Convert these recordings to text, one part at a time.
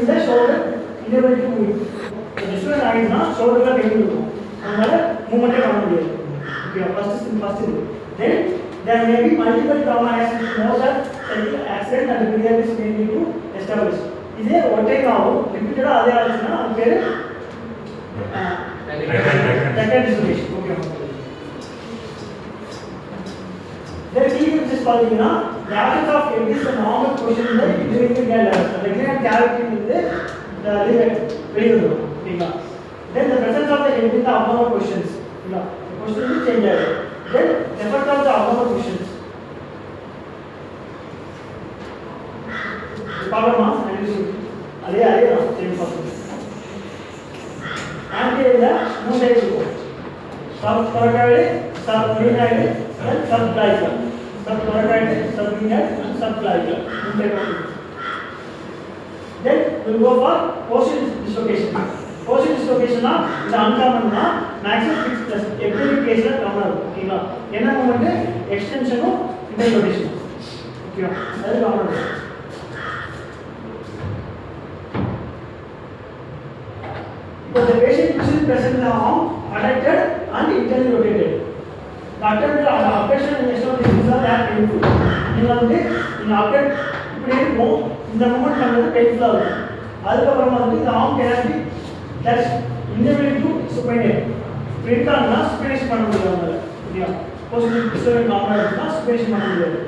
இந்த shoulder inability to move. Disturbance ஆயிடுச்சுன்னா ஷோல்டர்ல pain இருக்கும், அதனால மூவ்மெண்ட்டே பண்ண முடியாது. ஓகே, ஃபர்ஸ்ட் இது. Then there may be multiple trauma accidents, more than single accident and previous may be to establish. இதே ஒற்றை ஆகும் ரிப்பீட்டடா அதே ஆச்சுன்னா அது பேரு recurrent dislocation. Okay, then TBS பாத்தீங்கன்னா the absence of head is the normal position in the urinary gland. the urinary cavity வந்து the liver வெளிய வரும். ஓகேங்களா? then the presence of the head in the abdominal positions. ஓகேங்களா? position is change ஆகும். then effect of the abdominal positions. பாக்கலாமா? அதே தான் same process. ஆன்டில மூணு type இருக்கும். Sub coracoid, sub glenoid, and sub clavicular. Sub thoracoid, sub linaid, and sub clavicular. மூணு type இருக்கு. Then we'll go for posterior dislocation. Posterior dislocation னா இது uncommon தான், maximum fixed plus every case ல காமனா இருக்கும். ஓகேங்களா? என்ன மூமெண்ட்? எக்ஸ்டென்ஷனும் இன்டர் ரொட்டேஷனும். ஓகேவா? அது காமனா இருக்கும். So the patient is present the arm adducted and internally rotated. The attempt abduction and external are that painful. நீங்க வந்து இந்த அப்டேட் இப்படி இருக்கும், இந்த மூமெண்ட் பண்றது பெயின்ஃபுல்லா இருக்கும். அதுக்கு அப்புறமா வந்து இந்த arm can be that's inability to supinate. பிரிட்டானா சுப்பினேஷன் பண்ண முடியாது. சரியா? போஸ்டிவ் டிஸ்டர்பன்ஸ் காமனா இருந்தா சுப்பினேஷன் பண்ண முடியாது.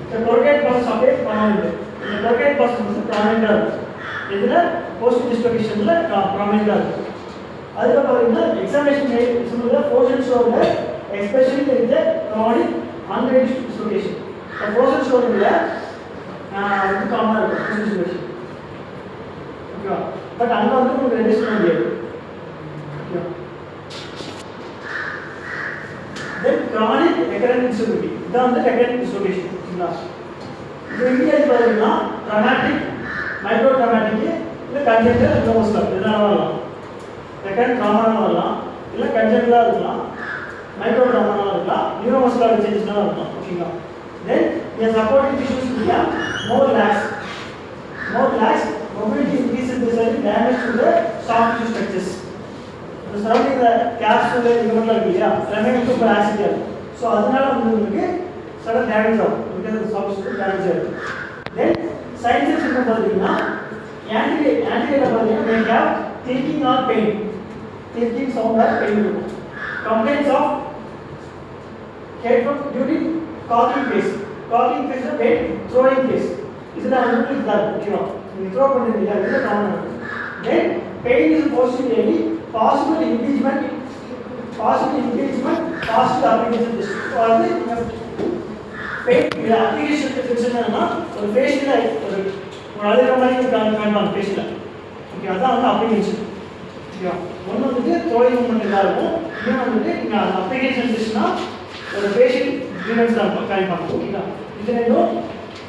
இந்த கொர்கேட் ப்ராசஸ் அப்படியே பண்ணாது. இந்த கொர்கேட் ப்ராசஸ் வந்து ப்ராமினன்ட்டா இருக்கு. இதுல போஸ்ட் டிஸ்லோகேஷன்ல ப்ராமினன்ட்டா இருக்கு. அதுக்கு பாத்தீங்கன்னா எக்ஸாமினேஷன் சொல்லுங்க portion shoulder especially with the chronic unreduced dislocation. the portion ஷோல்டர்ல இது காமனா இருக்கு போஸ்ட் டிஸ்லோகேஷன். ஓகேவா? பட் அங்க வந்து உங்களுக்கு ரெடியூஸ் பண்ண முடியாது. ஓகேவா? then chronic recurrent disability இதான் வந்து recurrent dislocation. சரிங்களா? இது இந்தியால பாத்தீங்கன்னா traumatic மைக்ரோ ட்ராமாட்டிக் இல்ல கன்ஜென்டல் நியூரோமஸ்குலர் இதனால வரலாம். செகண்ட் ட்ராமானால வரலாம், இல்ல கன்ஜென்டலா இருக்கலாம், மைக்ரோ ட்ராமானால இருக்கலாம், நியூரோமஸ்குலர் சேஞ்சஸ்னால இருக்கலாம். ஓகேங்களா? தென் the supporting tissues become more lax. Mobility increases resulting damage to the soft tissue structures. the surrounding the capsule ligament இருக்கு இல்லையா, remain super acidic. so அதனால வந்து உங்களுக்கு சடன் டேமேஜ் ஆகும். because the soft tissue damage ஆகும். then signs and symptoms பாத்தீங்கன்னா anterior பாத்தீங்கன்னா they have thinking or pain, thinking sound or pain இருக்கும். complaints of head from during coughing phase is a pain throwing phase. இதுல உங்களுக்கு இதுதான் ஓகேவா? நீங்க throw பண்றீங்க இது காமன் இருக்கு. then pain is posteriorly possible impingement possible application test. so அது பெயின் இந்த அப்ளிகேஷன் செக்ஷன்னா ஒரு ஃபேஷியல்ல ஒரு அழுகிற மாதிரி காண்பாங்க ஃபேஷியல்ல. ஓகே, அதான் வந்து அப்ளிகேஷன். ஓகே, ஒன்று வந்து தோல் மூமெண்ட் தான் இருக்கும், இன்னொன்று வந்து நீங்கள் அந்த அப்ளிகேஷன் செக்ஷன்னா ஒரு ஃபேஷியல் க்ரீவன்ஸ் தான் காண்பாங்க. ஓகேங்களா? இது ரெண்டும்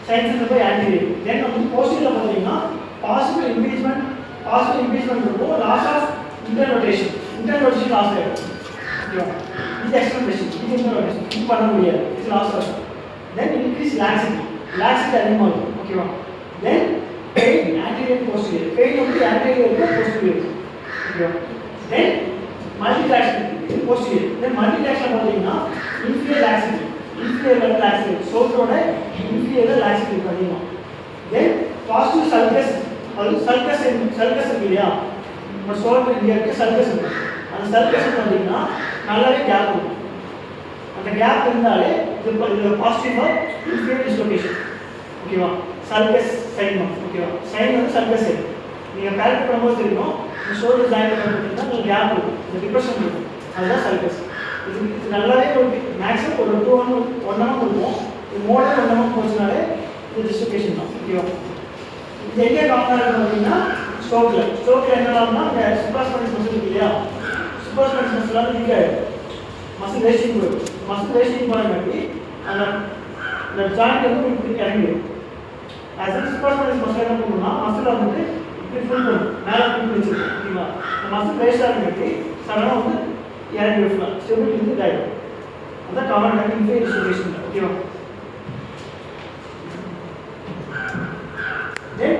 சயின்ஸில் போய் ஆன்டிரியர். தென் வந்து போஸ்டீரியர்ல பார்த்தீங்கன்னா பாசிபிள் இம்பீச்மெண்ட் இருக்கும், loss of inter rotation loss ஆகிடும். ஓகேவா? இது எக்ஸ்டர்னேஷன், இது இன்டர் ரொட்டேஷன் இது பண்ண முடியாது, இது லாஸ் ஆகும். then increase laxity அதிகமாகும். ஓகேவா? then pain anterior posterior pain வந்து anterior க்கு posterior. ஓகேவா? then multilaxity இது posterior. then multilaxity பாத்தீங்கன்னா inferior laxity சோல்டரோட inferior laxity பாத்தீங்கன்னா. then positive sulcus அது sulcus இருக்கு இல்லையா, நம்ம சோல்டர் இங்க இருக்கு sulcus இருக்கு. அந்த sulcus பாத்தீங்கன்னா நல்லாவே கேப் இருக்கும். அந்த கேப் இருந்தாலே இது பாசிட்டிவ் ஆர் இன்ஃபீரியர் டிஸ்லோகேஷன். ஓகேவா? சல்கஸ் சைன். ஓகேவா? சைன் வந்து சல்கஸ் சைன். நீங்க கால்குலேட் பண்ணும்போது தெரியும், இந்த ஷோல்டர் ஜாயிண்ட் பண்ணிட்டீங்கன்னா உங்களுக்கு கேப் இருக்கும், இந்த டிப்ரெஷன் இருக்கும், அதுதான் சல்கஸ். இது நல்லாவே ஒரு மேக்ஸிமம் ஒரு 1 mm இருக்கும். இது மோர் தென் 1 mm போச்சுனாலே இது டிஸ்லோகேஷன் தான். ஓகேவா? இது எங்கே காமனாக இருக்கும் அப்படின்னா ஸ்ட்ரோக்ல என்னன்னா இந்த சுப்ராஸ்பைனல் மசில் இருக்கு இல்லையா, சுப்ராஸ்பைனல் மசில் வீக் ஆகிடும், மசில் வேஸ்டிங் போயிடும். மசில் வேஸ்டிங் போனங்காட்டி அந்த ஜாயிண்ட் வந்து உங்களுக்கு இறங்கிடும். ஆஸ் அ சுப்ராஸ்பைனல் மசில் என்ன பண்ணணும்னா மசில் வந்து இப்படி ஃபுல் பண்ணும், மேலே ஃபுல் வச்சிருக்கும். ஓகேவா? அந்த மசில் வேஸ்ட் ஆகிறங்காட்டி சடனாக வந்து இறங்கி விடலாம், ஸ்டெபிலிட்டி வந்து இதாகிடும். அதான் காமன் இன்ஃபீரியர் டிஸ்லோகேஷன். ஓகேவா? தென்